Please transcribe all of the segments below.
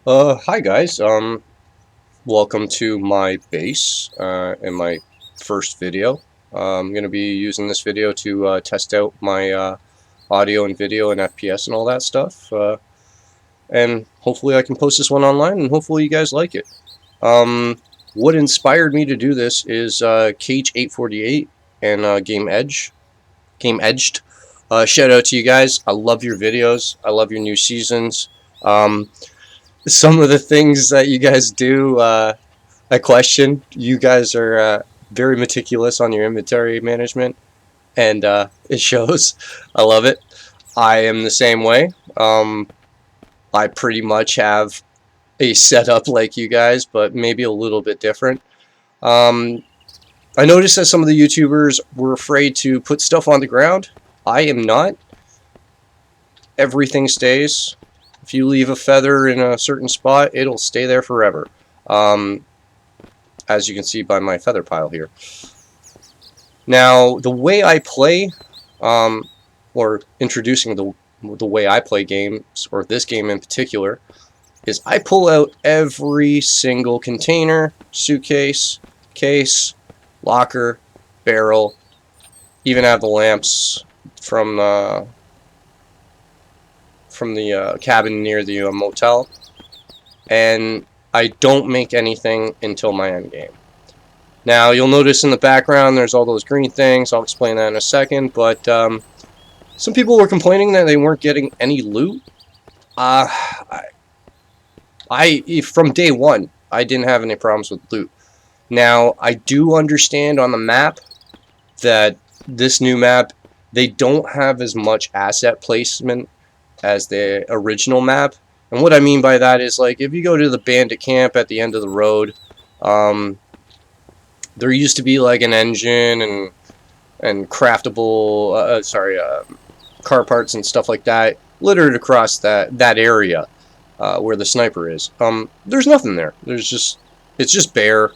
Hi guys. Welcome to my base in my first video. I'm going to be using this video to test out my audio and video and FPS and all that stuff. And hopefully I can post this one online and hopefully you guys like it. What inspired me to do this is Kage848 and GameEdged. Shout out to you guys. I love your videos. I love your new seasons. Some of the things that you guys do, I question. You guys are very meticulous on your inventory management, and it shows. I love it. I am the same way. I pretty much have a setup like you guys, but maybe a little bit different. Um, I noticed that some of the YouTubers were afraid to put stuff on the ground. I am not. Everything stays. If you leave a feather in a certain spot, it'll stay there forever. As you can see by my feather pile here. Now, the way I play, or introducing the way I play games, or this game in particular, is I pull out every single container, suitcase, case, locker, barrel, even have the lamps from the cabin near the motel, and I don't make anything until my end game. Now you'll notice in the background there's all those green things. I'll explain that in a second, but some people were complaining that they weren't getting any loot. From day one I didn't have any problems with loot. Now I do understand on the map that this new map, they don't have as much asset placement as the original map. And what I mean by that is, like, if you go to the bandit camp at the end of the road, there used to be like an engine and craftable, car parts and stuff like that littered across that area where the sniper is. There's nothing there. It's just bare.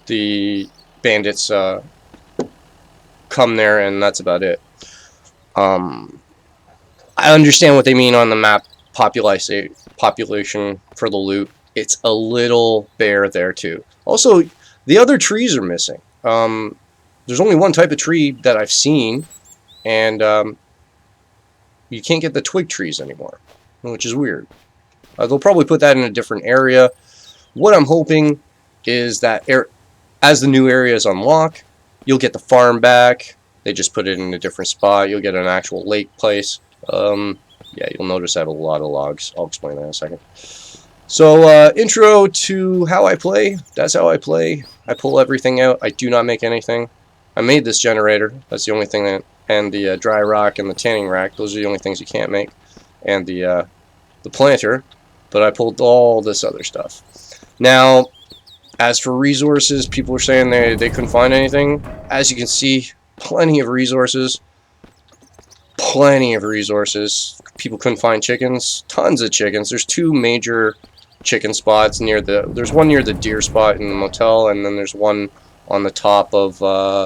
The bandits come there, and that's about it. I understand what they mean on the map population for the loot. It's a little bare there too. Also, the other trees are missing. There's only one type of tree that I've seen, and you can't get the twig trees anymore, which is weird. They'll probably put that in a different area. What I'm hoping is that as the new areas unlock, you'll get the farm back. They just put it in a different spot. You'll get an actual lake place. Yeah, you'll notice I have a lot of logs. I'll explain that in a second. So, intro to how I play. That's how I play. I pull everything out. I do not make anything. I made this generator. That's the only thing that, and the dry rock and the tanning rack. Those are the only things you can't make. And the planter. But I pulled all this other stuff. Now, as for resources, people were saying they couldn't find anything. As you can see, plenty of resources. Plenty of resources. People couldn't find chickens. Tons of chickens. There's two major chicken spots near there's one near the deer spot in the motel, and then there's one on the top of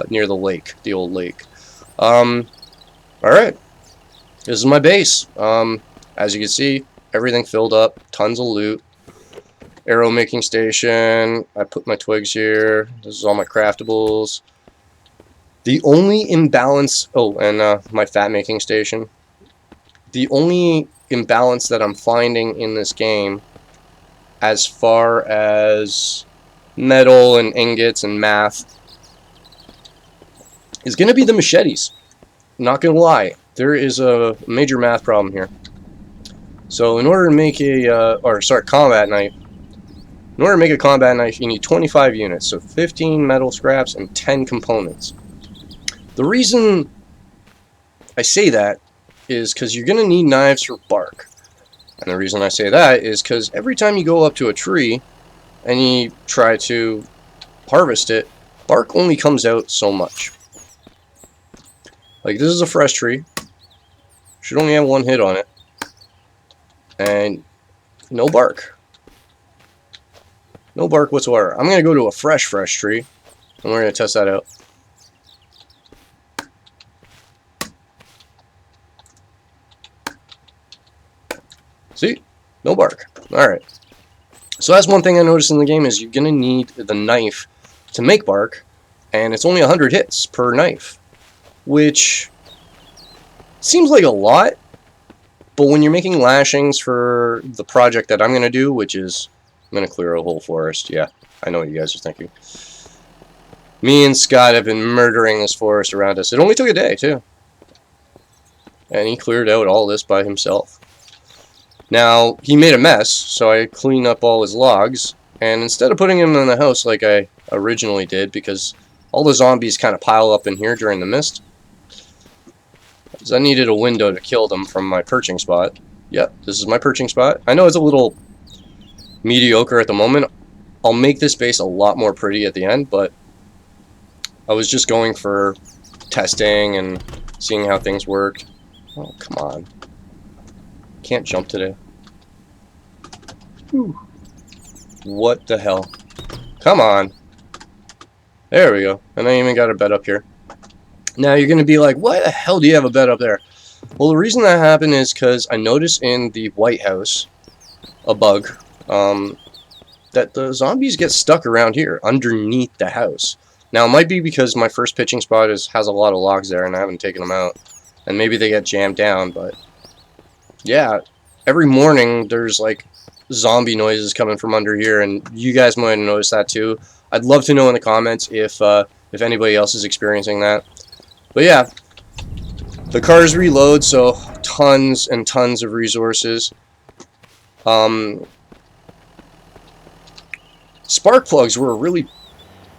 near the lake, the old lake. Alright. This is my base. As you can see, everything filled up. Tons of loot. Arrow making station. I put my twigs here. This is all my craftables. The only imbalance... Oh, and my fat making station. The only imbalance that I'm finding in this game, as far as metal and ingots and math, is going to be the machetes. Not going to lie. There is a major math problem here. So in order to make combat knife, in order to make a combat knife, you need 25 units. So 15 metal scraps and 10 components. The reason I say that is because you're going to need knives for bark. And the reason I say that is because every time you go up to a tree and you try to harvest it, bark only comes out so much. Like, this is a fresh tree. Should only have one hit on it. And no bark. No bark whatsoever. I'm going to go to a fresh tree, and we're going to test that out. See? No bark. Alright. So that's one thing I noticed in the game, is you're going to need the knife to make bark, and it's only 100 hits per knife, which seems like a lot, but when you're making lashings for the project that I'm going to do, which is, I'm going to clear a whole forest. Yeah, I know what you guys are thinking. Me and Scott have been murdering this forest around us. It only took a day, too. And he cleared out all this by himself. Now, he made a mess, so I cleaned up all his logs, and instead of putting him in the house like I originally did, because all the zombies kind of pile up in here during the mist, because I needed a window to kill them from my perching spot. Yep, this is my perching spot. I know it's a little mediocre at the moment. I'll make this base a lot more pretty at the end, but I was just going for testing and seeing how things work. Oh, come on. Can't jump today. Whew. What the hell? Come on. There we go. And I even got a bed up here. Now you're going to be like, why the hell do you have a bed up there? Well, the reason that happened is because I noticed in the White House a bug that the zombies get stuck around here underneath the house. Now it might be because my first pitching spot has a lot of logs there and I haven't taken them out. And maybe they get jammed down, but yeah, every morning there's like zombie noises coming from under here, and you guys might have noticed that too. I'd love to know in the comments if anybody else is experiencing that. But yeah, the cars reload, so tons and tons of resources. Spark plugs were a really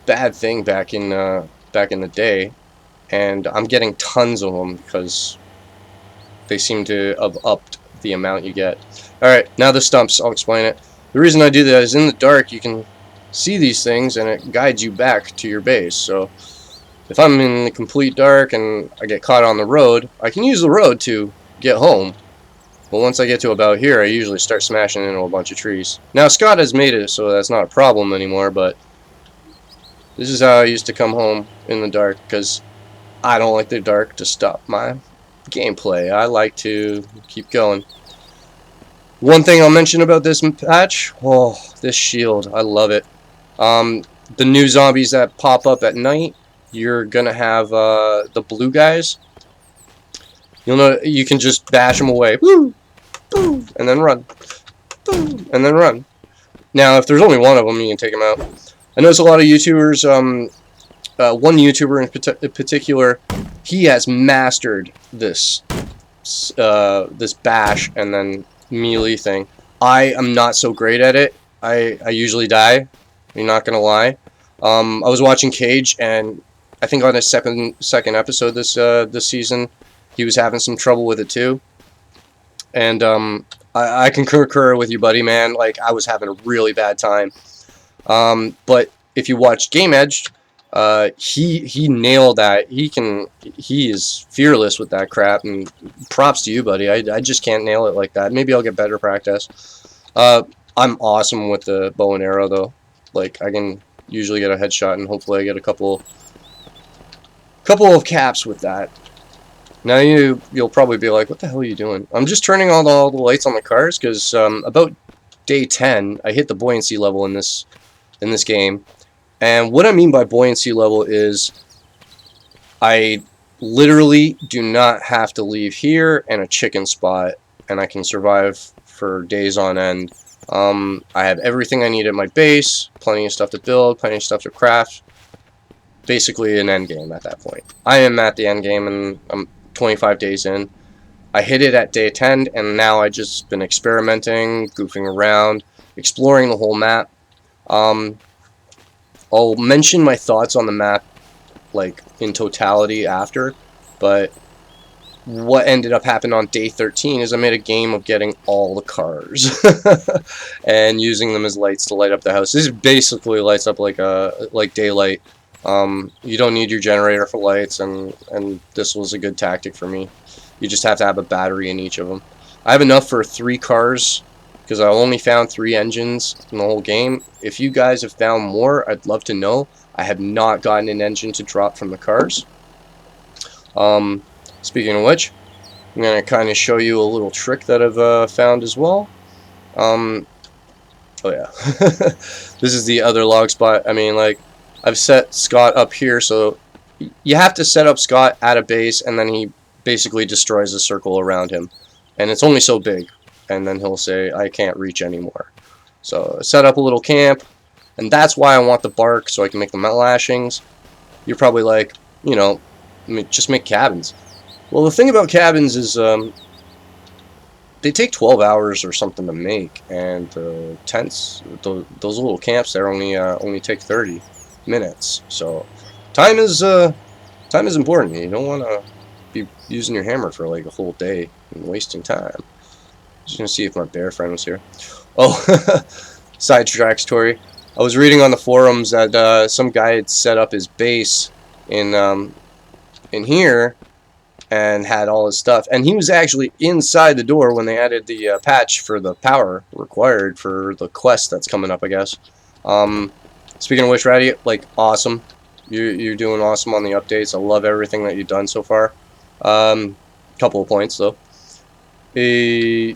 bad thing back in the day, and I'm getting tons of them because they seem to have upped the amount you get. Alright, now the stumps, I'll explain it. The reason I do that is in the dark you can see these things and it guides you back to your base. So if I'm in the complete dark and I get caught on the road, I can use the road to get home. But once I get to about here, I usually start smashing into a bunch of trees. Now Scott has made it so that's not a problem anymore, but this is how I used to come home in the dark, because I don't like the dark to stop my gameplay. I like to keep going. One thing I'll mention about this patch, oh, this shield, I love it. The new zombies that pop up at night, you're gonna have the blue guys. You'll know you can just bash them away, woo, boom, and then run, boom, and then run. Now, if there's only one of them, you can take them out. I notice a lot of YouTubers. One YouTuber in particular, he has mastered this this bash and then melee thing. I am not so great at it. I usually die. I'm not gonna lie. I was watching Cage, and I think on his second episode this season, he was having some trouble with it too. And I can concur with you, buddy, man. Like, I was having a really bad time. But if you watch GameEdged, he nailed that. He is fearless with that crap, and props to you, buddy. I just can't nail it like that. Maybe I'll get better practice. I'm awesome with the bow and arrow though. Like, I can usually get a headshot, and hopefully I get a couple of caps with that. Now you'll probably be like, what the hell are you doing? I'm just turning on all the lights on the cars, because about day 10 I hit the buoyancy level in this game. And what I mean by buoyancy level is I literally do not have to leave here and a chicken spot, and I can survive for days on end. I have everything I need at my base, plenty of stuff to build, plenty of stuff to craft. Basically an end game at that point. I am at the end game, and I'm 25 days in. I hit it at day 10, and now I just been experimenting, goofing around, exploring the whole map. I'll mention my thoughts on the map, like, in totality after, but what ended up happening on day 13 is I made a game of getting all the cars and using them as lights to light up the house. This basically lights up like daylight. You don't need your generator for lights, and this was a good tactic for me. You just have to have a battery in each of them. I have enough for 3 cars, because I only found 3 engines in the whole game. If you guys have found more, I'd love to know. I have not gotten an engine to drop from the cars. Speaking of which, I'm going to kind of show you a little trick that I've found as well. Oh yeah. This is the other log spot. I mean, like, I've set Scott up here, so you have to set up Scott at a base, and then he basically destroys a circle around him. And it's only so big, and then he'll say, I can't reach anymore. So set up a little camp, and that's why I want the bark, so I can make the metal lashings. You're probably like, you know, just make cabins. Well, the thing about cabins is, they take 12 hours or something to make, and tents, those little camps there only take 30 minutes. So time is important. You don't want to be using your hammer for like a whole day and wasting time. Just gonna see if my bear friend was here. Oh, sidetrack story. I was reading on the forums that some guy had set up his base in here and had all his stuff, and he was actually inside the door when they added the patch for the power required for the quest that's coming up, I guess. Speaking of which, Ratty, like, awesome. You're doing awesome on the updates. I love everything that you've done so far. Couple of points though. The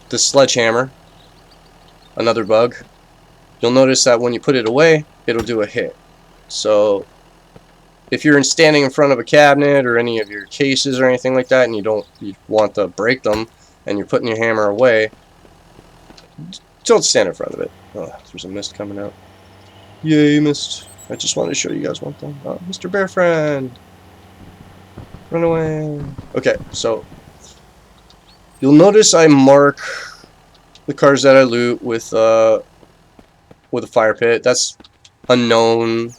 sledgehammer, another bug. You'll notice that when you put it away, it'll do a hit. So if you're standing in front of a cabinet or any of your cases or anything like that, and you want to break them, and you're putting your hammer away, don't stand in front of it. Oh, there's a mist coming out. Yay, mist! I just wanted to show you guys one thing. Oh, Mr. Bear Friend, run away. Okay, so you'll notice I mark the cars that I loot with a fire pit. That's a known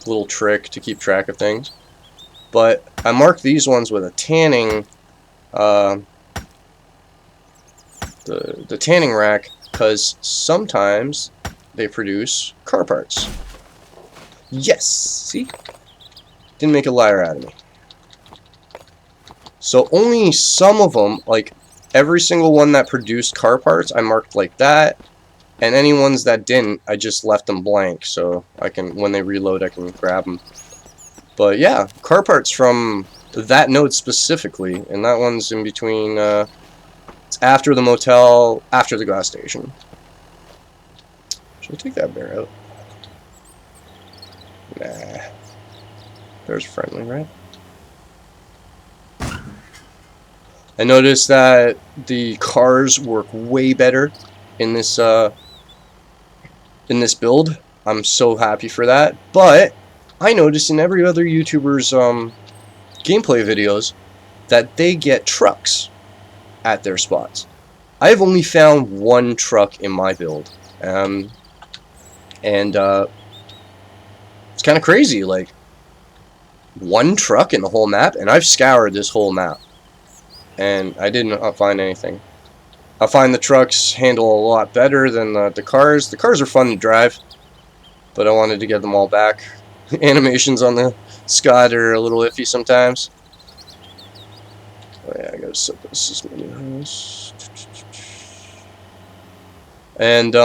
little trick to keep track of things, but I mark these ones with a tanning the tanning rack, because sometimes they produce car parts. Yes, see, didn't make a liar out of me. So only some of them, like every single one that produced car parts, I marked like that. And any ones that didn't, I just left them blank, so I can, when they reload, I can grab them. But yeah, car parts from that node specifically, and that one's in between, it's after the motel, after the gas station. Should I take that bear out? Nah. Bear's friendly, right? I noticed that the cars work way better in this build. I'm so happy for that. But I noticed in every other YouTuber's gameplay videos that they get trucks at their spots. I've only found one truck in my build, and it's kind of crazy. Like, one truck in the whole map, and I've scoured this whole map, and I didn't find anything. I find the trucks handle a lot better than the cars. The cars are fun to drive, but I wanted to get them all back. Animations on the Scott are a little iffy sometimes. Oh yeah, I gotta set this as many house. And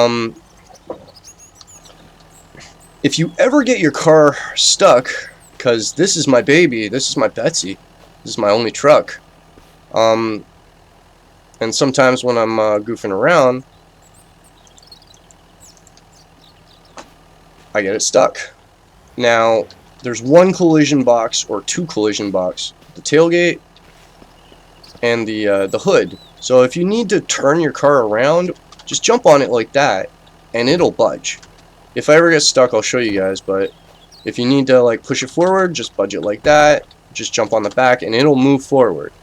if you ever get your car stuck, because this is my baby, this is my Betsy, this is my only truck. And sometimes when I'm goofing around, I get it stuck. Now, there's one collision box or two collision box, the tailgate and the hood. So if you need to turn your car around, just jump on it like that, and it'll budge. If I ever get stuck, I'll show you guys. But if you need to like push it forward, just budge it like that. Just jump on the back, and it'll move forward.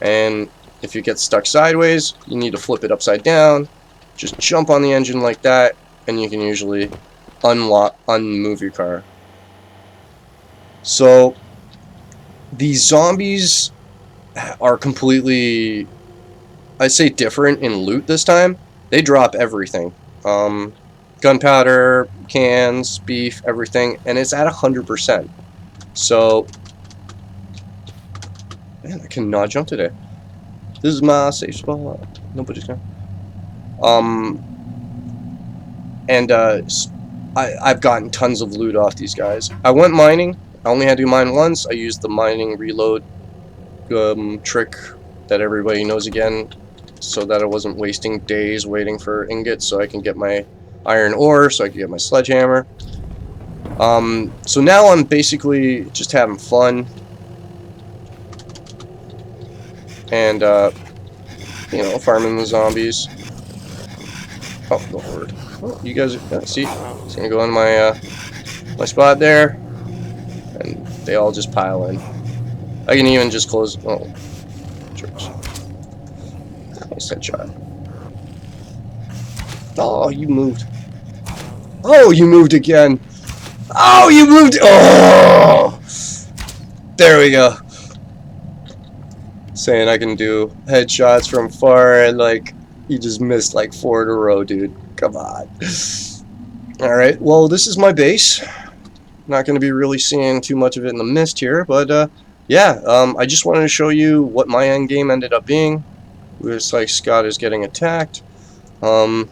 And if you get stuck sideways, you need to flip it upside down. Just jump on the engine like that, and you can usually unmove your car. So these zombies are completely, I'd say, different in loot this time. They drop everything. Gunpowder, cans, beef, everything, and it's at 100%. So, man, I cannot jump today. This is my safe spot. Nobody's gonna. I've gotten tons of loot off these guys. I went mining. I only had to mine once. I used the mining reload trick that everybody knows again. so that I wasn't wasting days waiting for ingots so I can get my iron ore, so I can get my sledgehammer. So now I'm basically just having fun. And, you know, farming the zombies. Oh, the horde. Oh, you guys, see? It's gonna go in my, my spot there. And they all just pile in. I can even just close, oh, jerks. Nice headshot. Oh, you moved. Oh, you moved again. Oh, you moved. Oh! There we go. Saying I can do headshots from far, and like, you just missed like 4 in a row, dude. Come on. Alright, well, this is my base. Not going to be really seeing too much of it in the mist here, but yeah, I just wanted to show you what my end game ended up being. Looks like Scott is getting attacked. That's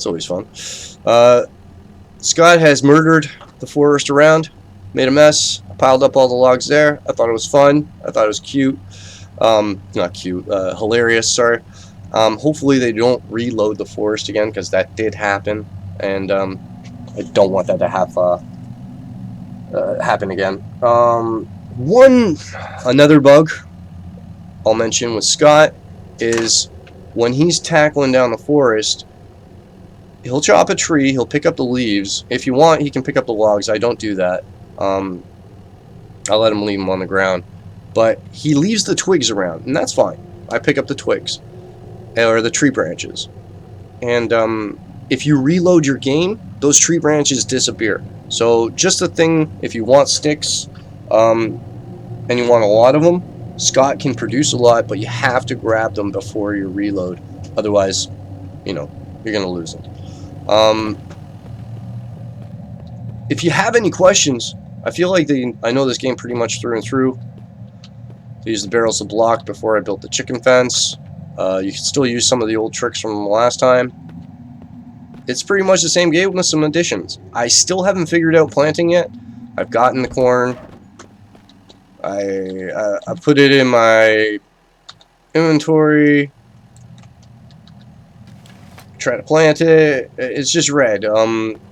always fun. Scott has murdered the forest around, made a mess, piled up all the logs there. I thought it was fun. I thought it was cute. Not cute, hilarious, sorry. Hopefully they don't reload the forest again, because that did happen, and I don't want that to have happen again. Another bug I'll mention with Scott is when he's tackling down the forest, he'll chop a tree, he'll pick up the leaves. If you want, he can pick up the logs. I don't do that. I'll let him leave them on the ground. But he leaves the twigs around, and that's fine. I pick up the twigs, or the tree branches. And if you reload your game, those tree branches disappear. So just a thing, if you want sticks, and you want a lot of them, Scott can produce a lot, but you have to grab them before you reload. Otherwise, you know, you're going to lose them. If you have any questions, I feel like I know this game pretty much through and through. I used the barrels of block before I built the chicken fence. You can still use some of the old tricks from the last time. It's pretty much the same game with some additions. I still haven't figured out planting yet. I've gotten the corn. I put it in my inventory. Try to plant it. It's just red.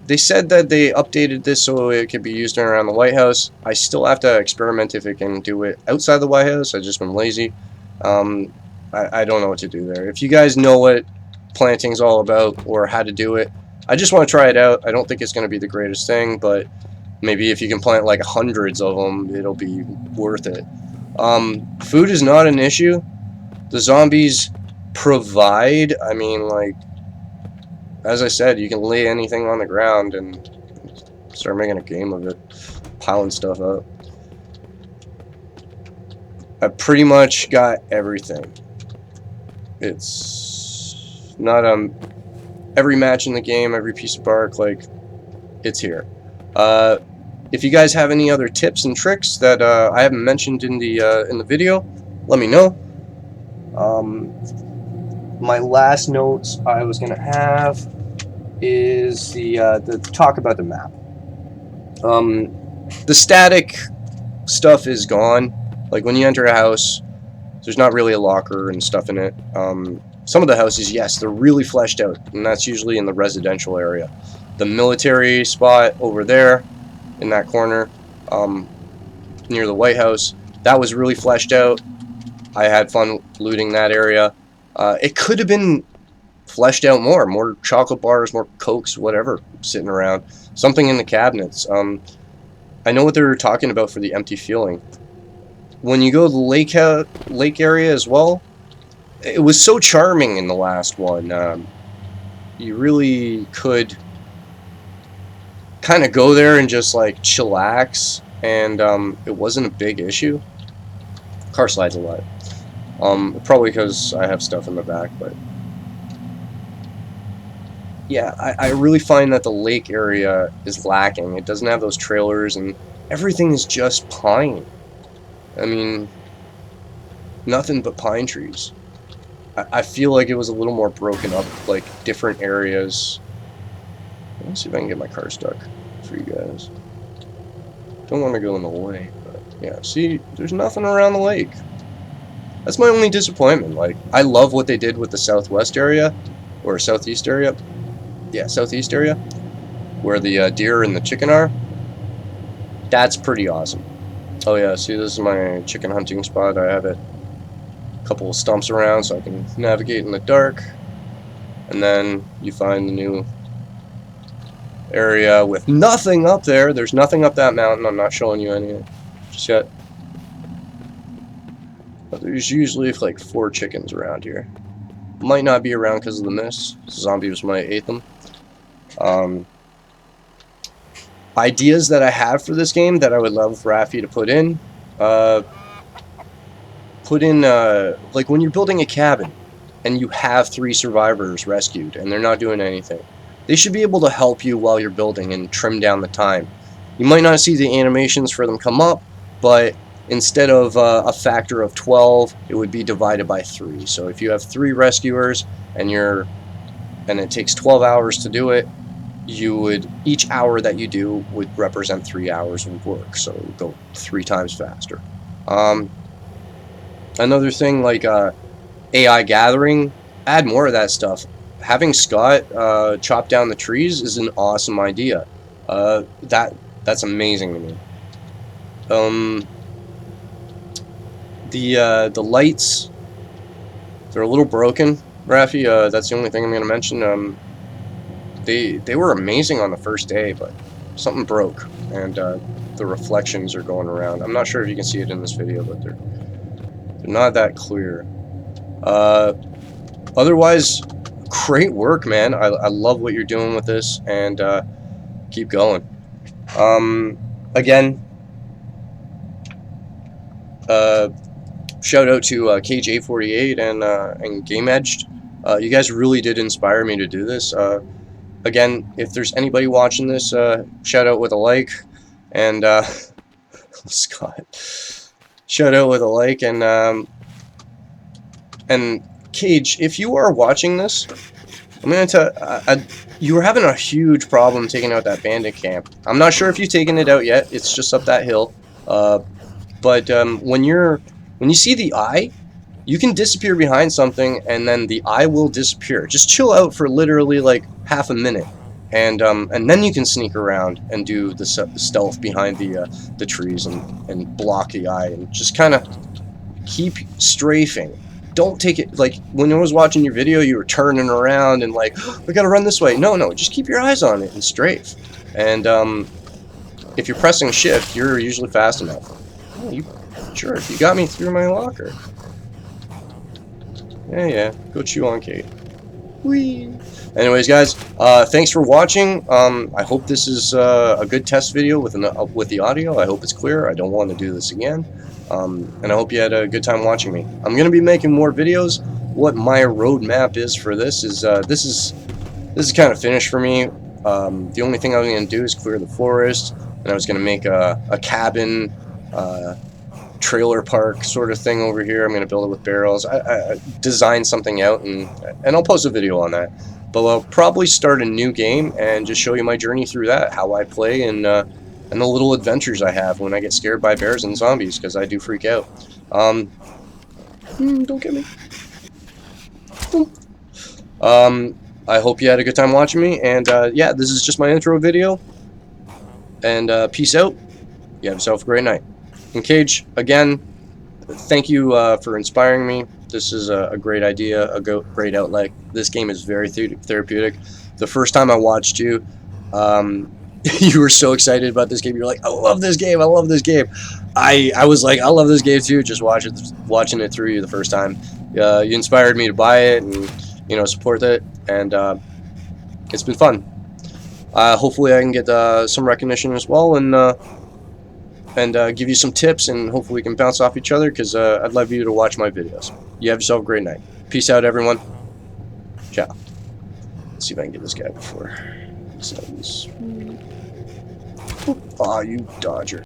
They said that they updated this so it could be used around the White House. I still have to experiment if it can do it outside the White House. I've just been lazy. I don't know what to do there. If you guys know what planting's all about or how to do it, I just want to try it out. I don't think it's going to be the greatest thing, but maybe if you can plant like hundreds of them, it'll be worth it. Food is not an issue. The zombies provide, I mean, like, as I said, you can lay anything on the ground and start making a game of it, piling stuff up. I pretty much got everything. It's not every match in the game, every piece of bark, like, it's here. If you guys have any other tips and tricks that I haven't mentioned in the video, let me know. My last notes I was gonna have is the talk about the map. The static stuff is gone. Like when you enter a house, there's not really a locker and stuff in it. Some of the houses, yes, they're really fleshed out, and that's usually in the residential area. The military spot over there, in that corner, near the White House, that was really fleshed out. I had fun looting that area. It could have been fleshed out more chocolate bars, more Cokes, whatever, sitting around. Something in the cabinets. I know what they were talking about for the empty feeling. When you go to the lake area as well, it was so charming in the last one. You really could kind of go there and just like chillax, and it wasn't a big issue. Car slides a lot. Probably because I have stuff in the back, but yeah, I really find that the lake area is lacking. It doesn't have those trailers, and everything is just pine. I mean, nothing but pine trees. I feel like it was a little more broken up, like different areas. Let me see if I can get my car stuck for you guys. Don't want to go in the way, but yeah, see, there's nothing around the lake. That's my only disappointment. Like, I love what they did with the southwest area, or southeast area. Yeah, southeast area, where the deer and the chicken are. That's pretty awesome. Oh yeah, see, this is my chicken hunting spot. I have it a couple of stumps around so I can navigate in the dark. And then you find the new area with nothing up there. There's nothing up that mountain. I'm not showing you any just yet. But there's usually like 4 chickens around here. Might not be around because of the mist. Zombies might eat them. Ideas that I have for this game that I would love Rafi to put in. Like when you're building a cabin and you have 3 survivors rescued and they're not doing anything. They should be able to help you while you're building and trim down the time. You might not see the animations for them come up, but instead of a factor of 12, it would be divided by 3. So if you have 3 rescuers and it takes 12 hours to do it, each hour that you do would represent 3 hours of work, so it would go 3 times faster. Another thing, like AI gathering, add more of that stuff. Having Scott chop down the trees is an awesome idea. That's amazing to me. The lights, they're a little broken, Rafi. That's the only thing I'm going to mention. They were amazing on the first day, but something broke, and the reflections are going around. I'm not sure if you can see it in this video, but they're not that clear. Otherwise, great work, man. I love what you're doing with this, and keep going. Again, shout out to Kage848 and GameEdged. You guys really did inspire me to do this. Again, if there's anybody watching this, shout out with a like, and Scott, shout out with a like, and Cage, if you are watching this, I'm gonna tell you were having a huge problem taking out that bandit camp. I'm not sure if you've taken it out yet. It's just up that hill. But when you see the eye, you can disappear behind something, and then the eye will disappear. Just chill out for literally like half a minute, and then you can sneak around and do the stealth behind the trees and block the eye, and just kind of keep strafing. Don't take it, like, when I was watching your video, you were turning around and like, oh, we gotta run this way. No, just keep your eyes on it and strafe. And if you're pressing shift, you're usually fast enough. Oh, you jerk, you got me through my locker. Yeah, go chew on Kate. Whee! Anyways, guys, thanks for watching. I hope this is a good test video with the audio. I hope it's clear. I don't want to do this again. And I hope you had a good time watching me. I'm going to be making more videos. What my roadmap is for this is kind of finished for me. The only thing I was going to do is clear the forest, and I was going to make a cabin, trailer park sort of thing over here. I'm going to build it with barrels. I designed something out, and I'll post a video on that. But I'll probably start a new game and just show you my journey through that, how I play, and the little adventures I have when I get scared by bears and zombies, because I do freak out. Don't get me. I hope you had a good time watching me, and yeah, this is just my intro video, and peace out. You have yourself a great night. And Cage, again, thank you for inspiring me. This is a great idea, a great outlet. This game is very therapeutic. The first time I watched you, you were so excited about this game. You were like, I love this game, I love this game. I was like, I love this game too, just watching it through you the first time. You inspired me to buy it and, you know, support it, and it's been fun. Hopefully I can get some recognition as well, and give you some tips, and hopefully we can bounce off each other, because I'd love you to watch my videos. You have yourself a great night. Peace out, everyone. Ciao. Let's see if I can get this guy before he sends. Aw, you dodger.